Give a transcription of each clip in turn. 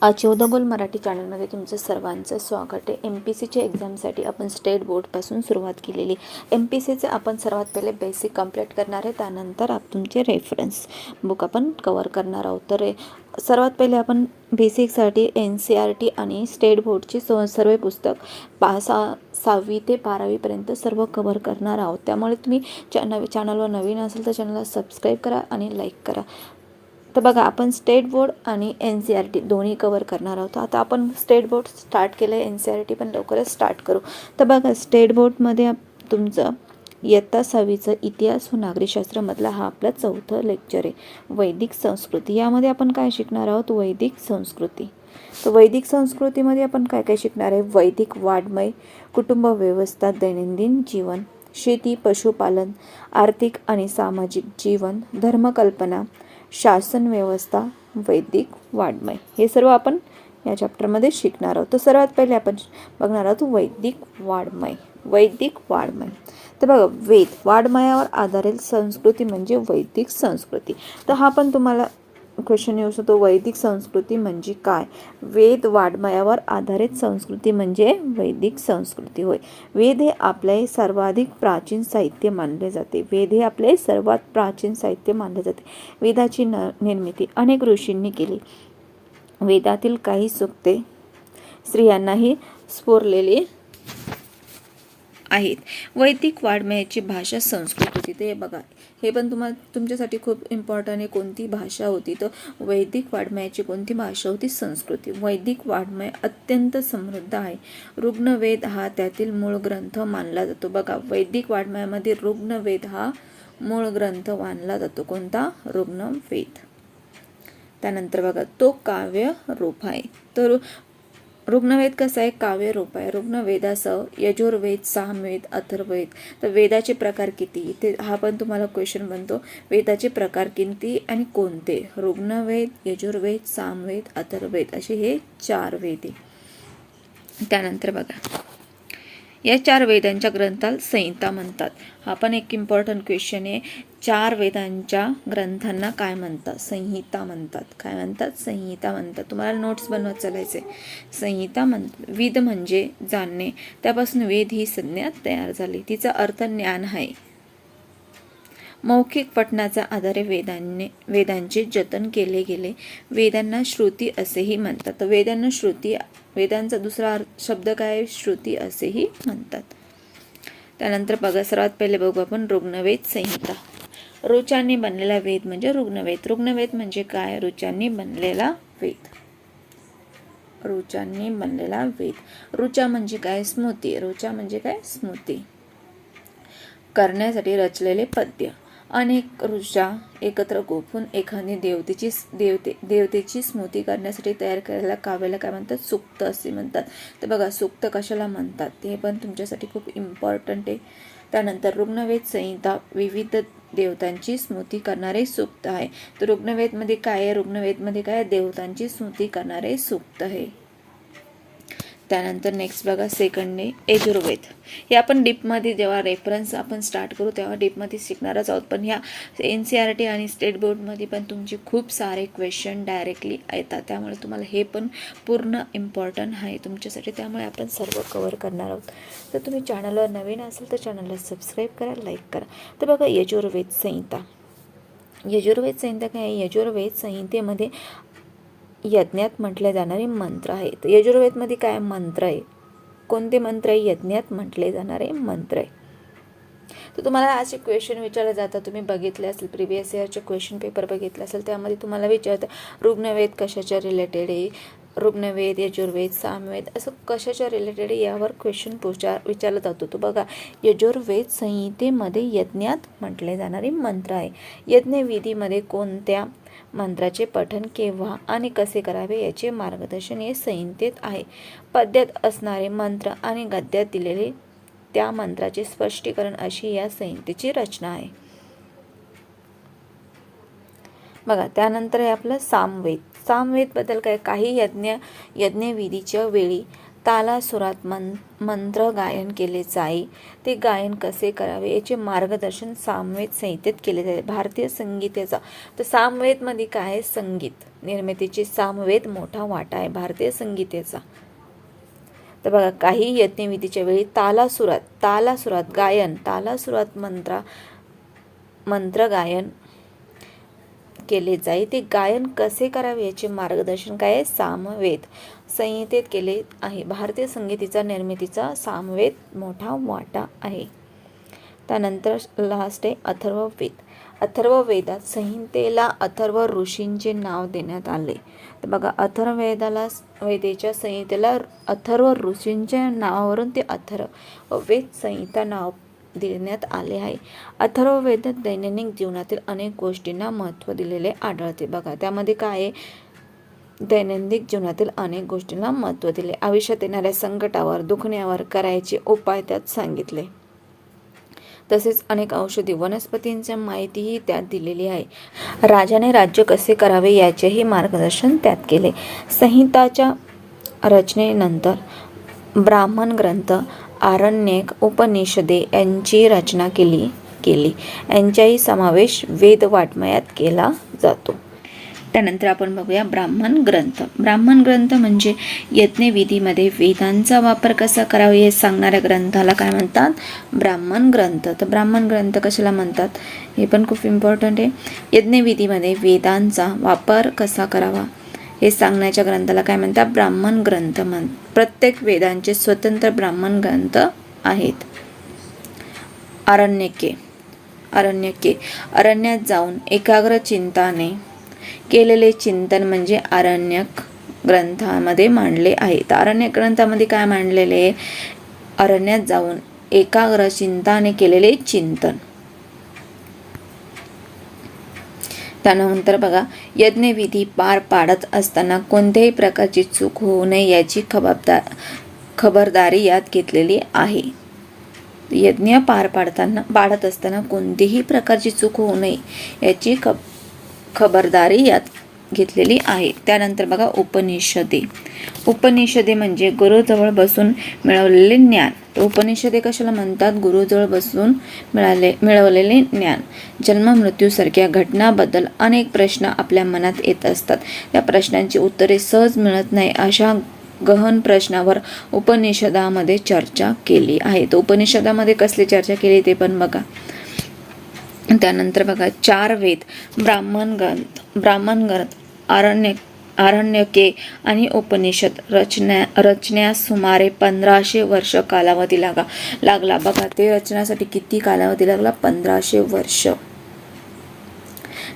आजच्या उदगोल मराठी चॅनलमध्ये तुमचं सर्वांचं स्वागत आहे. MPSCच्या एक्झामसाठी आपण स्टेट बोर्डपासून सुरुवात केलेली. MPSCचे आपण सर्वात पहिले बेसिक कंप्लीट करणार आहे, त्यानंतर तुमचे रेफरन्स बुक आपण कवर करणार आहोत. तर सर्वात पहिले आपण बेसिकसाठी NCERT आणि स्टेट बोर्डची सर्व पुस्तक 6वी ते 12वीपर्यंत सर्व कवर करणार आहोत. त्यामुळे तुम्ही चॅनलवर नवीन असेल तर चॅनलला सबस्क्राईब करा आणि लाईक करा. तर बघा, आपण स्टेट बोर्ड आणि NCERT दोन्ही कवर करणार आहोत. आता आपण स्टेट बोर्ड स्टार्ट केलं आहे, NCERT पण लवकरच स्टार्ट करू. तर बघा, स्टेट बोर्डमध्ये तुमचं इयत्ता 6वीचं इतिहास व नागरिकशास्त्रामधला हा आपला 4थं लेक्चर आहे, वैदिक संस्कृती. यामध्ये आपण काय शिकणार आहोत? वैदिक संस्कृती. तर वैदिक संस्कृतीमध्ये आपण काय काय शिकणार आहे? वैदिक वाङ्मय, कुटुंब व्यवस्था, दैनंदिन जीवन, शेती, पशुपालन, आर्थिक आणि सामाजिक जीवन, धर्मकल्पना, शासन व्यवस्था, वैदिक वाङ्मय, हे सर्व आपण या चॅप्टरमध्ये शिकणार आहोत. तर सर्वात पहिले आपण बघणार आहोत वैदिक वाङ्मय. वैदिक वाङ्मय, तर बघा, वेद वाङ्मयावर आधारित संस्कृती म्हणजे वैदिक संस्कृती. तर हा पण तुम्हाला क्वेश्चन येऊ शकतो, वैदिक संस्कृती म्हणजे काय? वेद वाङ्मयावर आधारित संस्कृती म्हणजे वैदिक संस्कृती होय. वेद हे आपले सर्वाधिक प्राचीन साहित्य मानले जाते. वेद हे आपले सर्वात प्राचीन साहित्य मानले जाते. वेदाची निर्मिती अनेक ऋषींनी केली. वेदातील काही सूक्ते स्त्रियांनाही स्फुरलेली आहेत. वैदिक वाङ्मयाची भाषा संस्कृत होती. ते बघा, हे पण तुमच्यासाठी खूप इम्पॉर्टंट आहे. कोणती भाषा होती? तर वैदिक वाङ्मयाची कोणती भाषा होती? संस्कृती. वैदिक वाङ्मय अत्यंत समृद्ध आहे. ऋग्वेद हा त्यातील मूळ ग्रंथ मानला जातो. बघा, वैदिक वाङ्मयामध्ये ऋग्वेद हा मूळ ग्रंथ मानला जातो. कोणता? ऋग्वेद. त्यानंतर बघा, तो काव्य रूप आहे. तर ऋग्वेद कसं आहे? काव्य रूप आहे. ऋग्वेदासह यजुर्वेद, सामवेद, अथर्ववेद. तर वेदाचे प्रकार किती? ते हा पण तुम्हाला क्वेश्चन बनतो. वेदाचे प्रकार किती आणि कोणते? ऋग्वेद, यजुर्वेद, सामवेद, अथर्ववेद असे हे 4 वेद आहे. त्यानंतर बघा, या 4 वेदांच्या ग्रंथाला संहिता म्हणतात. हा पण एक इम्पॉर्टंट क्वेश्चन आहे. 4 वेदांच्या ग्रंथांना काय म्हणतात? संहिता म्हणतात. काय म्हणतात? संहिता म्हणतात. तुम्हाला नोट्स बनवत चालायचे. संहिता वेद म्हणजे जाणणे, त्यापासून वेद ही संज्ञा तयार झाली. तिचा अर्थ ज्ञान आहे. मौखिक पठणाच्या आधारे वेदांचे जतन केले गेले. वेदांना श्रुती असेही म्हणतात. तर वेदांना श्रुती, वेदांचा दुसरा शब्द काय? श्रुती असेही म्हणतात. त्यानंतर बघा, सर्वात पहिले बघू आपण ऋग्वेद संहिता. ऋचांनी बनलेला वेद म्हणजे ऋग्वेद. ऋग्वेद म्हणजे काय? ऋचांनी बनलेला वेद. ऋचांनी बनलेला वेद. ऋचा म्हणजे काय? स्मृती. ऋचा म्हणजे काय? स्मृती करण्यासाठी रचलेले पद्य. अनेक ऋचा एकत्र गोपून एखादी देवतेची स्मृती करण्यासाठी तयार केलेल्या काव्याला काय म्हणतात? सूक्त असे म्हणतात. तर बघा, सूक्त कशाला म्हणतात ते पण तुमच्यासाठी खूप इम्पॉर्टंट आहे. त्यानंतर ऋग्वेद संहिता विविध देवतांची स्मृती करणारे सूक्त आहे. तर ऋग्वेदमध्ये काय आहे? ऋग्वेदमध्ये काय? देवतांची स्मृती करणारे सूक्त आहे. त्यानंतर नेक्स्ट बघा, सेकंड आहे यजुर्वेद. हे आपण डीपमध्ये जेव्हा रेफरन्स आपण स्टार्ट करू तेव्हा डीपमध्ये शिकणारच आहोत. पण ह्या NCERT आणि स्टेट बोर्डमध्ये पण तुमचे खूप सारे क्वेश्चन डायरेक्टली येतात. त्यामुळे तुम्हाला हे पण पूर्ण इम्पॉर्टंट आहे तुमच्यासाठी. त्यामुळे आपण सर्व कवर करणार आहोत. तर तुम्ही चॅनलवर नवीन असेल तर चॅनलला सबस्क्राईब करा, लाईक करा. तर बघा, यजुर्वेद संहिता. यजुर्वेद संहिता काय आहे? यजुर्वेद संहितेमध्ये यज्ञात म्हटले जाणारे मंत्र आहेत. यजुर्वेदमध्ये काय मंत्र आहे? कोणते मंत्र आहे? यज्ञात म्हटले जाणारे मंत्र आहे. तर तुम्हाला असे क्वेश्चन विचारले जातात. तुम्ही बघितले असेल, प्रिव्हियस इयरचे क्वेश्चन पेपर बघितले असेल, त्यामध्ये तुम्हाला विचारतात ऋग्वेद कशाच्या रिलेटेड आहे, ऋग्वेद, यजुर्वेद, सामवेद असं कशाच्या रिलेटेड आहे, यावर क्वेश्चन विचारला जातो. तो बघा, यजुर्वेद संहितेमध्ये यज्ञात म्हटले जाणारे मंत्र आहे. यज्ञविधीमध्ये कोणत्या मंत्राचे पठण केव्हा आणि कसे करावे याचे मार्गदर्शन हे संहितेत आहे. पद्यात असणारे मंत्र आणि गद्यात दिलेले त्या मंत्राचे स्पष्टीकरण अशी या संहितेची रचना आहे. बघा, त्यानंतर आहे आपलं सामवेद. सामवेद बद्दल काय? काही यज्ञविधीच्या वेळी तालासुरात मंत्र गायन केले जाई, ते गायन कसे करावे याचे मार्गदर्शन सामवेद संहितेत केले जाते. भारतीय संगीताचा तर सामवेदमध्ये काय आहे, संगीत निर्मितीची सामवेद मोठा वाटा आहे भारतीय संगीताचा. तर बघा, काही यज्ञविधीच्या वेळी तालासुरात गायन, तालासुरात मंत्र गायन केले जाई, ते गायन कसे करावे याचे मार्गदर्शन काय आहे, सामवेद संहितेत केले आहे. भारतीय संगीताचा निर्मितीचा सामवेद मोठा वाटा आहे. त्यानंतर लास्ट आहे अथर्ववेद. अथर्ववेदात संहितेला अथर्व ऋषींचे नाव देण्यात आले. तर बघा, वेदेच्या संहितेला अथर्व ऋषींच्या नावावरून ते अथर्ववेद संहिता नाव देण्यात आले आहे. अथर्ववेदात दैनंदिन जीवनातील अनेक गोष्टींना महत्त्व दिलेले आढळते. बघा, त्यामध्ये काय आहे, दैनंदिन जीवनातील अनेक गोष्टींना महत्त्व दिले. आयुष्यात येणाऱ्या संकटावर, दुखण्यावर करायचे उपाय त्यात सांगितले. तसेच अनेक औषधी वनस्पतींची माहितीही त्यात दिलेली आहे. राजाने राज्य कसे करावे याचेही मार्गदर्शन त्यात केले. संहिताच्या रचनेनंतर ब्राह्मण ग्रंथ, आरण्यक, उपनिषदे यांची रचना केली. यांचाही समावेश वेदवाङ्मयात केला जातो. त्यानंतर आपण बघूया ब्राह्मण ग्रंथ. ब्राह्मण ग्रंथ म्हणजे यज्ञविधीमध्ये वेदांचा वापर कसा करावा हे सांगणाऱ्या ग्रंथाला काय म्हणतात, ब्राह्मण ग्रंथ. तर ब्राह्मण ग्रंथ कशाला म्हणतात हे पण खूप इम्पॉर्टंट आहे. यज्ञविधीमध्ये वेदांचा वापर कसा करावा हे सांगण्याच्या ग्रंथाला काय म्हणतात, ब्राह्मण ग्रंथ प्रत्येक वेदांचे स्वतंत्र ब्राह्मण ग्रंथ आहेत. अरण्यात जाऊन एकाग्र चिंताने केलेले चिंतन म्हणजे आरण्यक ग्रंथामध्ये मांडले आहे. तर आरण्यक ग्रंथामध्ये काय मांडलेले आहे, अरण्यात जाऊन एकाग्र चिंताने केलेले चिंतन. त्यानंतर बघा, यज्ञविधी पार पाडत असताना कोणत्याही प्रकारची चूक होऊ नये याची खबरदारी यात घेतलेली आहे. यज्ञ पाडत असताना कोणतीही प्रकारची चूक होऊ नये याची खबरदारी यात घेतलेली आहे. त्यानंतर बघा, उपनिषदे म्हणजे गुरुजवळ बसून मिळवलेले ज्ञान. तर उपनिषदे कशाला म्हणतात, गुरुजवळ बसून मिळवलेले ज्ञान. जन्म मृत्यूसारख्या घटनाबद्दल अनेक प्रश्न आपल्या मनात येत असतात. या प्रश्नांची उत्तरे सहज मिळत नाही. अशा गहन प्रश्नावर उपनिषदामध्ये चर्चा केली आहे. तर उपनिषदामध्ये कसली चर्चा केली ते पण बघा. त्यानंतर बघा, 4 वेद, ब्राह्मण ग्रंथ, आरण्यके आणि उपनिषद रचण्यास सुमारे 1500 वर्ष कालावधी लागला. बघा, ते रचण्यासाठी किती कालावधी लागला, 1500 वर्ष.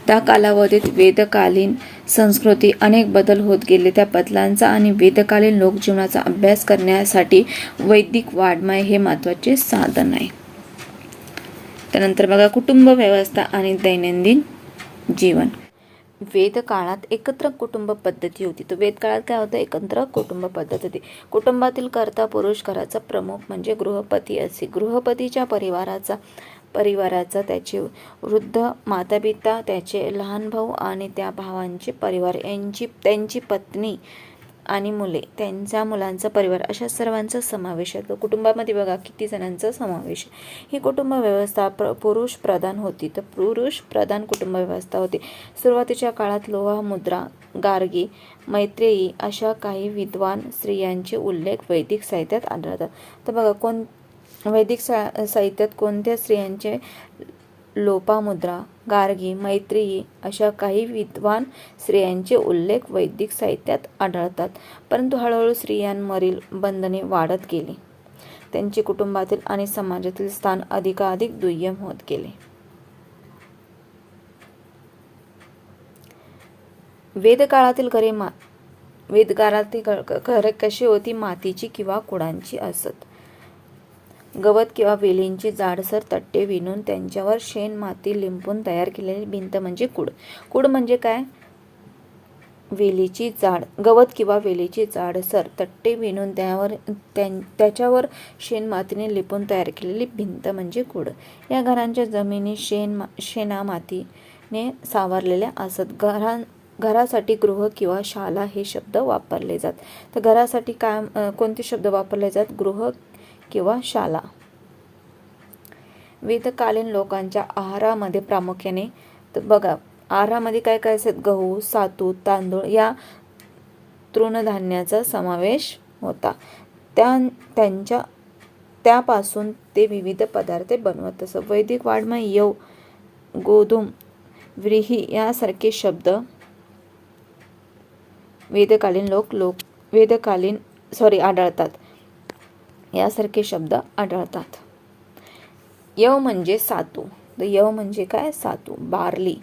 त्या कालावधीत वेदकालीन संस्कृती अनेक बदल होत गेले. त्या बदलांचा आणि वेदकालीन लोकजीवनाचा अभ्यास करण्यासाठी वैदिक वाङ्मय हे महत्त्वाचे साधन आहे. त्यानंतर बघा, कुटुंब व्यवस्था आणि दैनंदिन जीवन. वेदकाळात एकत्र कुटुंब पद्धती होती. तर वेदकाळात काय होतं, एकत्र कुटुंब पद्धत होती. कुटुंबातील कर्ता पुरुष, घराचा प्रमुख म्हणजे गृहपती असे. गृहपतीच्या परिवाराचा त्याचे वृद्ध मातापिता, त्याचे लहान भाऊ आणि त्या भावांचे परिवार, त्यांची पत्नी आणि मुले, त्यांच्या मुलांचा परिवार, अशा सर्वांचा समावेश आहे. कुटुंबामध्ये बघा किती जणांचा समावेश. ही कुटुंब व्यवस्था पुरुष प्रधान होती. तर पुरुष प्रधान कुटुंब व्यवस्था होती. सुरुवातीच्या काळात लोहामुद्रा, गार्गी, मैत्रेयी अशा काही विद्वान स्त्रियांचे उल्लेख वैदिक साहित्यात आढळतात. तर बघा, वैदिक साहित्यात कोणत्या स्त्रियांचे, लोपामुद्रा, गार्गी, मैत्रेयी अशा काही विद्वान स्त्रियांचे उल्लेख वैदिक साहित्यात आढळतात. परंतु हळूहळू स्त्रियांवरील बंधने वाढत गेली. त्यांचे कुटुंबातील आणि समाजातील स्थान अधिकाधिक दुय्यम होत गेले. वेदकाळातील घरे कशी होती, मातीची किंवा कुडांची असत. गवत किंवा वेलींची जाडसर तट्टे विणून त्यांच्यावर शेण माती लिंपून तयार केलेली भिंत म्हणजे कुड. कुड म्हणजे काय, गवत किंवा वेलीची जाडसर तट्टे विणून त्याच्यावर शेण मातीने लिपून तयार केलेली भिंत म्हणजे कुड. या घरांच्या जमिनी शेणा मातीने सावरलेल्या असत. घरासाठी गृह किंवा शाला हे शब्द वापरले जातात. तर घरासाठी काय कोणते शब्द वापरले जातात? गृह किंवा शाला. वेदकालीन लोकांच्या आहारामध्ये प्रामुख्याने, तर बघा आहारामध्ये काय काय असेल? गहू, सातू, तांदूळ या तृणधान्याचा समावेश होता. त्यापासून ते विविध पदार्थ बनवत असत. वैदिक वाङ्मय यव, गोधूम, व्रीही यासारखे शब्द आढळतात. यासारखे शब्द आढळतात. यव म्हणजे सातू. तर यव म्हणजे काय? सातू, बार्ली.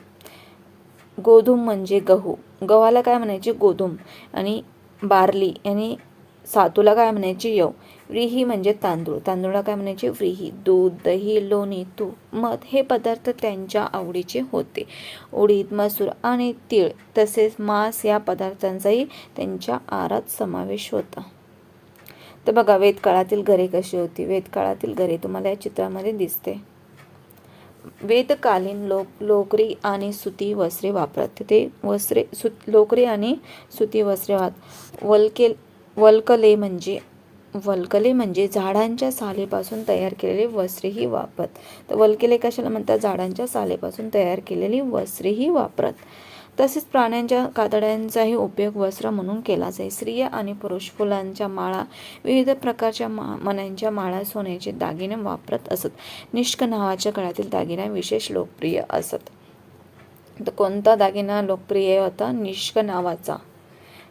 गोधूम म्हणजे गहू. गव्हाला काय म्हणायचे? गोधूम. आणि बार्ली आणि सातूला काय म्हणायचे? यव. व्रीही म्हणजे तांदूळ. तांदूळला काय म्हणायचे? व्रीही. दूध, दही, लोणी, तूप, मध हे पदार्थ त्यांच्या आवडीचे होते. उडीद, मसूर आणि तीळ तसेच मांस या पदार्थांचाही त्यांच्या आहारात समावेश होता. तर बघा वेदकाळातील घरे कशी होती? वेदकाळातील घरे तुम्हाला या चित्रामध्ये दिसते. वेदकालीन लोक लोकरी आणि सुती वस्त्रे वापरत. ते लोकरी आणि सुती वस्त्रे वल्कले म्हणजे झाडांच्या सालीपासून तयार केलेली वस्त्रेही वापरत. तर वल्कले कशाला म्हणतात? झाडांच्या सालीपासून तयार केलेली वस्त्रेही वापरत. तसेच प्राण्यांच्या कातड्यांचाही उपयोग वस्त्र म्हणून केला जाई. स्त्रिया आणि पुरुष फुलांच्या माळा, विविध प्रकारच्या मण्यांच्या माळा, सोन्याचे दागिने वापरत असत. निष्क नावाच्या गळ्यातील दागिना विशेष लोकप्रिय असत. तर कोणता दागिना लोकप्रिय होता?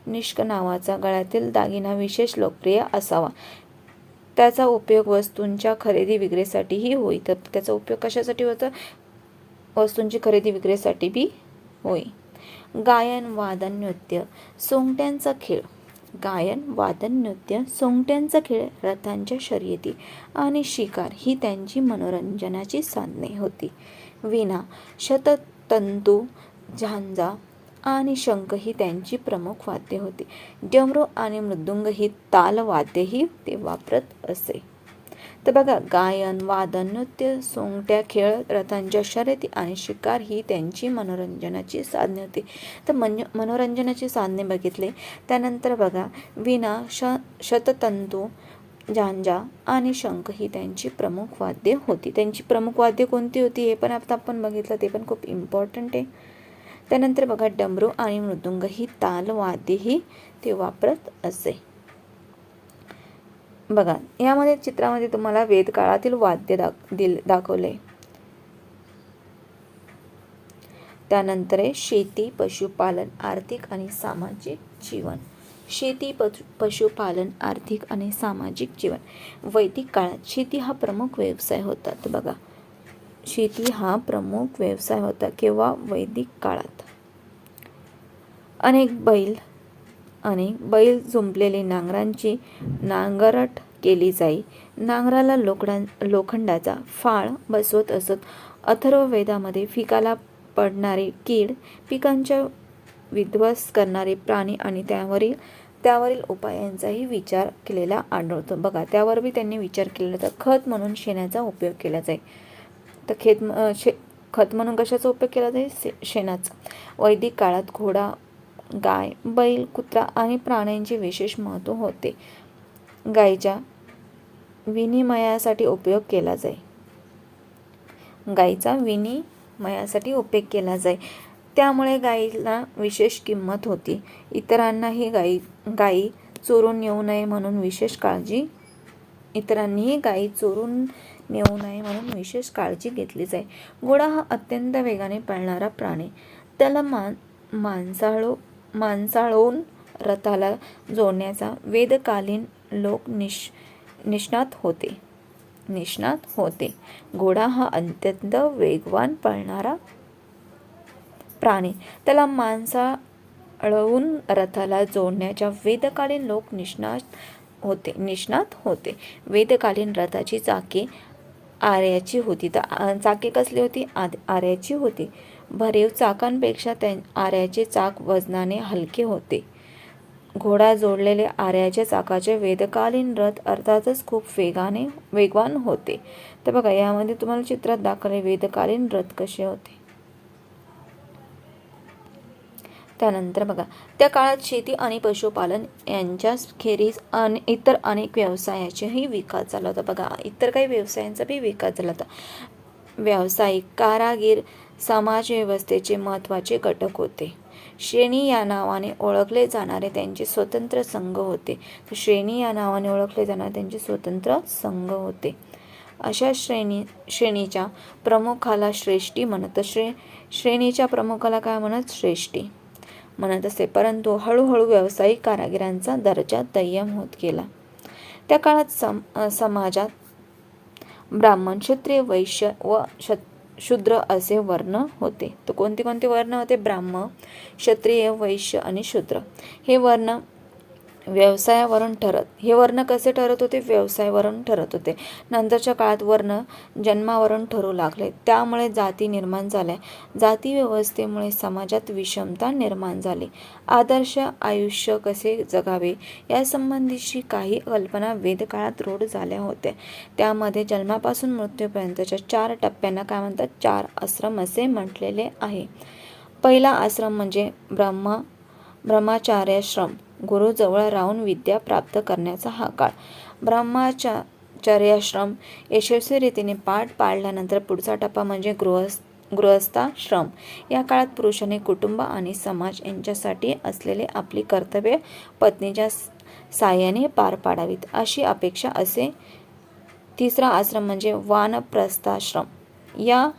निष्क नावाचा गळ्यातील दागिना विशेष लोकप्रिय असावा. त्याचा उपयोग वस्तूंच्या खरेदी विक्रीसाठीही होई. तर त्याचा उपयोग कशासाठी होता? वस्तूंची खरेदी विक्रीसाठी बी होय. गायन, वादन, नृत्य, सोंगट्यांचा खेळ. गायन, वादन, नृत्य, सोंगट्यांचा खेळ, रथांच्या शर्यती आणि शिकार ही त्यांची मनोरंजनाची साधने होती. वीणा, शततंतू, झांजा आणि शंख ही त्यांची प्रमुख वाद्ये होती. डमरू आणि मृदुंग ही तालवाद्येही ते वापरत असे. तर बघा गायन, वादन, नृत्य, सोंगट्या खेळ, रथांच्या शर्यती आणि शिकार ही त्यांची मनोरंजनाची साधने होती. तर मनोरंजनाची साधने बघितले. त्यानंतर बघा वीणा, शततंतू, झांजा आणि शंख ही त्यांची प्रमुख वाद्ये होती. त्यांची प्रमुख वाद्ये कोणती होती हे पण आता आपण बघितलं, ते पण खूप इम्पॉर्टंट आहे. त्यानंतर बघा डमरू आणि मृदुंग ही तालवाद्येही ते वापरत असे. बघा यामध्ये चित्रामध्ये तुम्हाला वेदकाळातील वाद्य दाखवले. त्यानंतर शेती, पशुपालन, आर्थिक आणि सामाजिक जीवन. शेती, पशुपालन, आर्थिक आणि सामाजिक जीवन. वैदिक काळात शेती हा प्रमुख व्यवसाय होता. तर बघा शेती हा प्रमुख व्यवसाय होता. केव्हा? वैदिक काळात. अनेक बैल जुंपलेली नांगरांची नांगरट केली जाई. नांगराला लोखंडाचा फाळ बसवत असत. अथर्ववेदामध्ये पिकाला पडणारे कीड, पिकांच्या विध्वंस करणारे प्राणी आणि त्यावरील उपायांचाही विचार केलेला आढळतो. बघा त्यावर बी त्यांनी विचार केलेला होता. खत म्हणून शेणाचा उपयोग केला जाई. तर खत म्हणून कशाचा उपयोग केला जाई? शेणाचा. वैदिक काळात घोडा, गाय, बैल, कुत्रा आणि प्राण्यांचे विशेष महत्त्व होते. गायीच्या विनिमयासाठी उपयोग केला जाई. गायीचा विनिमयासाठी उपयोग केला जाई. त्यामुळे गायीला विशेष किंमत होती. इतरांनाही गायी चोरून नेऊ नये म्हणून विशेष काळजी घेतली जाई. घोडा हा अत्यंत वेगाने पळणारा प्राणी. त्याला माणसाळून रथाला जोडण्याचा वेदकालीन लोक निष्णात होते. घोडा हा अत्यंत वेगवान पळणारा प्राणी. त्याला माणसाळून रथाला जोडण्याच्या वेदकालीन लोक निष्णात होते. वेदकालीन रथाची चाके आऱ्याची होती. तर चाके कसली होती? आऱ्याची होती. भरीव चाकांपेक्षा आऱ्याचे चाक वजनाने हलके होते. घोडा जोडलेले आऱ्याच्या चाकाचे वेदकालीन रथ अर्थातच खूप वेगवान होते. तर बघा यामध्ये तुम्हाला चित्रात दाखवले वेदकालीन रथ कसे होते. त्यानंतर बघा, त्या काळात शेती आणि पशुपालन यांच्या खेरीज इतर अनेक व्यवसायाचाही विकास झाला होता. बघा, इतर काही व्यवसायांचा बी विकास झाला होता. व्यावसायिक कारागीर समाजव्यवस्थेचे महत्त्वाचे घटक होते. श्रेणी या नावाने ओळखले जाणारे त्यांचे स्वतंत्र संघ होते. श्रेणी या नावाने ओळखले जाणारे त्यांचे स्वतंत्र संघ होते. अशा श्रेणीच्या प्रमुखाला श्रेष्ठी म्हणत. श्रेणीच्या प्रमुखाला काय म्हणत? श्रेष्ठी म्हणत असे. परंतु हळूहळू व्यावसायिक कारागिरांचा दर्जा दय्यम होत गेला. त्या काळात समाजात ब्राह्मण, क्षत्रिय, वैश्य व शूद्र असे वर्ण होते. तर कोणते कोणते वर्ण होते? ब्राह्मण, क्षत्रिय, वैश्य आणि शूद्र. हे वर्ण व्यवसायावरून ठरत. हे वर्ण कसे ठरत होते? व्यवसायावरून ठरत होते. नंतरच्या काळात वर्ण जन्मावरून ठरू लागले. त्यामुळे जाती निर्माण झाल्या. जाती व्यवस्थेमुळे समाजात विषमता निर्माण झाली. आदर्श आयुष्य कसे जगावे यासंबंधीची काही कल्पना वेदकाळात रूढ झाल्या होत्या. त्यामध्ये जन्मापासून मृत्यूपर्यंतच्या 4 टप्प्यांना काय म्हणतात? 4 आश्रम असे म्हटलेले आहे. पहिला आश्रम म्हणजे ब्रह्मचार्याश्रम. गुरुजवळ राहून विद्या प्राप्त करण्याचा हा काळ. ब्रह्मचार्याश्रम यशस्वी रीतीने पार पाडल्यानंतर पुढचा टप्पा म्हणजे गृहस्थाश्रम. या काळात पुरुषाने कुटुंब आणि समाज यांच्यासाठी असलेले आपली कर्तव्य पत्नीच्या साहाय्याने पार पाडावीत अशी अपेक्षा असे. तिसरा आश्रम म्हणजे वानप्रस्थाश्रम. या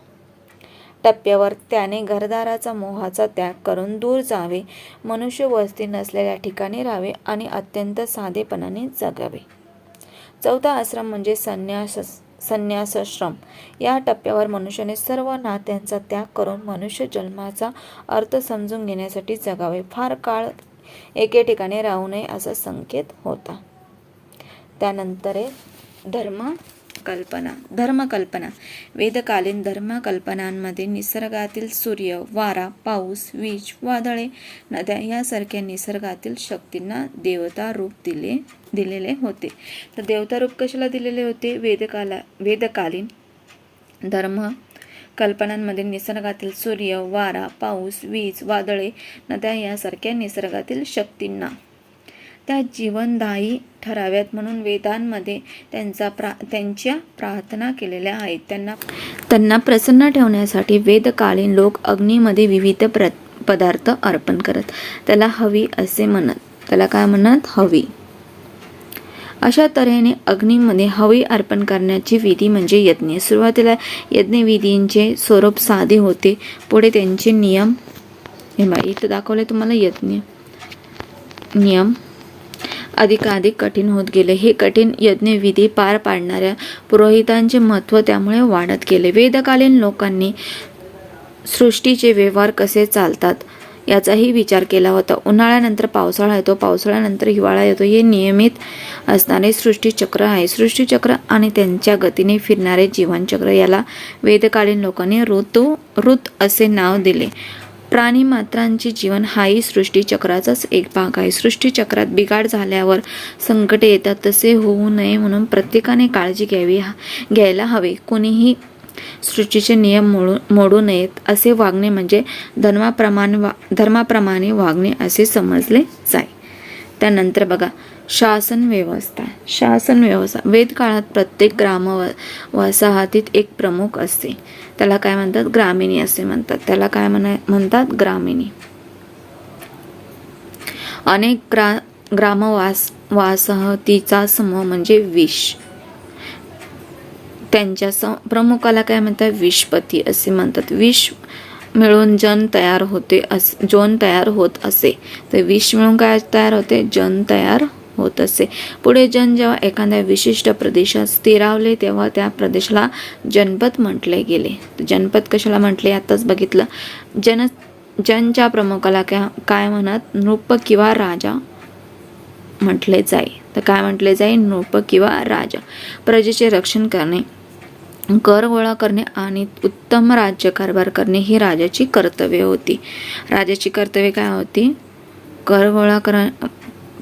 टप्प्यावर त्याने घरदाराचा मोहाचा त्याग करून दूर जावे, मनुष्य वस्ती नसलेल्या ठिकाणी राहावे आणि अत्यंत साधेपणाने जगावे. चौथा आश्रम म्हणजे संन्यासाश्रम. या टप्प्यावर मनुष्याने सर्व नात्यांचा त्याग करून मनुष्य जन्माचा अर्थ समजून घेण्यासाठी जगावे. फार काळ एके ठिकाणी राहू नये असा संकेत होता. त्यानंतर धर्मकल्पना. वेदकालीन धर्मकल्पनांमध्ये निसर्गातील सूर्य, वारा, पाऊस, वीज, वादळे, नद्या यासारख्या निसर्गातील शक्तींना देवता रूप दिलेले होते. तर देवता रूप कशाला दिलेले होते? वेदकालीन धर्मकल्पनांमध्ये निसर्गातील सूर्य, वारा, पाऊस, वीज, वादळे, नद्या यासारख्या निसर्गातील शक्तींना त्या जीवनदायी ठराव्यात म्हणून वेदांमध्ये त्यांच्या प्रार्थना केलेल्या आहेत. त्यांना प्रसन्न ठेवण्यासाठी वेदकालीन लोक अग्नीमध्ये विविध पदार्थ अर्पण करत. त्याला हवी असे म्हणत. त्याला काय म्हणत? हवी. अशा तऱ्हेने अग्नीमध्ये हवी अर्पण करण्याची विधी म्हणजे यज्ञ. सुरुवातीला यज्ञविधींचे स्वरूप साधे होते. पुढे त्यांचे नियम, इथं दाखवले तुम्हाला यज्ञ नियम, अधिकाधिक कठीण होत गेले. हे कठीण यज्ञविधी पार पाडणाऱ्या पुरोहितांचे महत्त्व त्यामुळे वाढत गेले. वेदकालीन लोकांनी सृष्टीचे व्यवहार कसे चालतात याचाही विचार केला होता. उन्हाळ्यानंतर पावसाळा येतो, पावसाळ्यानंतर हिवाळा येतो. हे नियमित असणारे सृष्टीचक्र आहे. सृष्टीचक्र आणि त्यांच्या गतीने फिरणारे जीवनचक्र याला वेदकालीन लोकांनी ऋत असे नाव दिले. प्राणीमात्रांचे जीवन हाही सृष्टीचक्राचाच एक भाग आहे. सृष्टीचक्रात बिघाड झाल्यावर संकटे येतात, तसे होऊ नये म्हणून प्रत्येकाने काळजी घ्यायला हवे. कोणीही सृष्टीचे नियम मोडू नयेत असे वागणे म्हणजे धर्माप्रमाणे वागणे असे समजले जाई. त्यानंतर बघा, शासन व्यवस्था. वेदकाळात प्रत्येक वसाहतीत एक प्रमुख असते. त्याला काय म्हणतात? ग्रामिणी असे म्हणतात. त्याला काय म्हणतात? ग्रामिणी. अनेक ग्रामवासाहतीचा समूह म्हणजे विश. त्यांच्या प्रमुखाला काय म्हणतात? विशपती असे म्हणतात. विश मिळून जन तयार होत असे. तर विष मिळून काय तयार होते? जन तयार होत असे. पुढे जन जेव्हा एखाद्या विशिष्ट प्रदेशात स्थिरावले तेव्हा त्या प्रदेशाला जनपद म्हटले गेले. जनपद कशाला म्हटले? आताच बघितलं. जनच्या प्रमुखाला काय म्हणत? नृप किंवा राजा म्हटले जाई. तर काय म्हटले जाई? नृप किंवा राजा. प्रजेचे रक्षण करणे, कर गोळा करणे आणि उत्तम राज्यकारभार करणे ही राजाची कर्तव्य होती. राजाची कर्तव्य काय होती? कर गोळा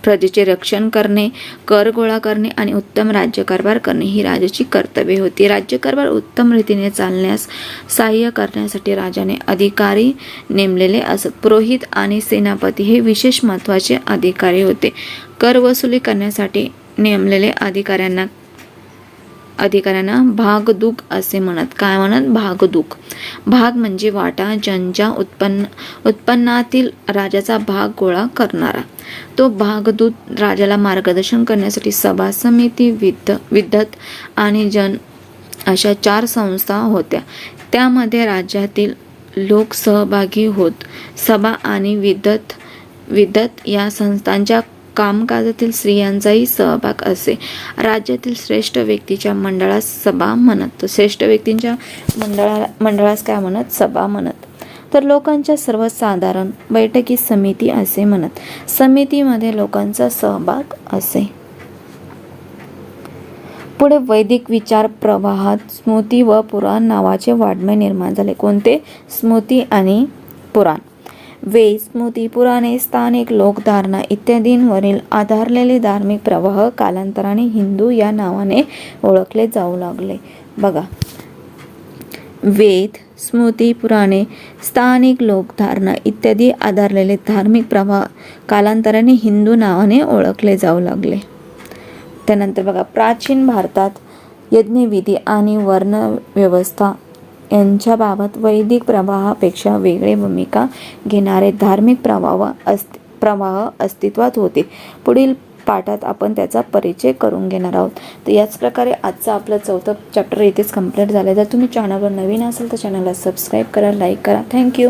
प्रजेचे रक्षण करणे, कर गोळा करणे आणि उत्तम राज्यकारभार करणे ही राजाची कर्तव्ये होती. राज्यकारभार उत्तम रीतीने चालण्यास सहाय्य करण्यासाठी राजाने अधिकारी नेमलेले असत. पुरोहित आणि सेनापती हे विशेष महत्त्वाचे अधिकारी होते. कर वसुली करण्यासाठी नेमलेले अधिकाऱ्यांना भागदूक असे म्हणत. काय म्हणत? भागदूक. भाग म्हणजे वाटा, ज्यांच्या उत्पन्नातील राजाचा भाग गोळा करणारा. तो भागदूत राजाला मार्गदर्शन करण्यासाठी सभा, समिती, विद्वत आणि जन अशा 4 संस्था होत्या. त्यामध्ये राज्यातील लोक सहभागी होत. सभा आणि विद्वत या संस्थांच्या कामकाजातील स्त्रियांचाही सहभाग असे. राज्यातील श्रेष्ठ व्यक्तीच्या मंडळास सभा म्हणत. श्रेष्ठ व्यक्तींच्या मंडळास काय म्हणत? सभा म्हणत. तर लोकांच्या सर्वसाधारण बैठकीत समिती असे म्हणत. समितीमध्ये लोकांचा सहभाग असे. पुढे वैदिक विचार प्रवाहात स्मृती व पुराण नावाचे वाङ्मय निर्माण झाले. कोणते? स्मृती आणि पुराण. वेद, स्मृती, पुराणे, स्थानिक लोकधारणा इत्यादींवरील आधारलेले धार्मिक प्रवाह कालांतराने हिंदू या नावाने ओळखले जाऊ लागले. बघा, वेद, स्मृती, पुराणे, स्थानिक लोकधारणा इत्यादी आधारलेले धार्मिक प्रवाह कालांतराने हिंदू नावाने ओळखले जाऊ लागले. त्यानंतर बघा, प्राचीन भारतात यज्ञविधी आणि वर्णव्यवस्था यांच्याबाबत वैदिक प्रवाहापेक्षा वेगळे भूमिका घेणारे धार्मिक प्रवाह अस्तित्वात होते. पुढील पाठात आपण त्याचा परिचय करून घेणार आहोत. तर याच प्रकारे आजचं आपलं 4थं चॅप्टर इथेच कंप्लीट झालं. जर तुम्ही चॅनलवर नवीन असाल तर चॅनलला सबस्क्राईब करा, लाईक करा. थँक्यू.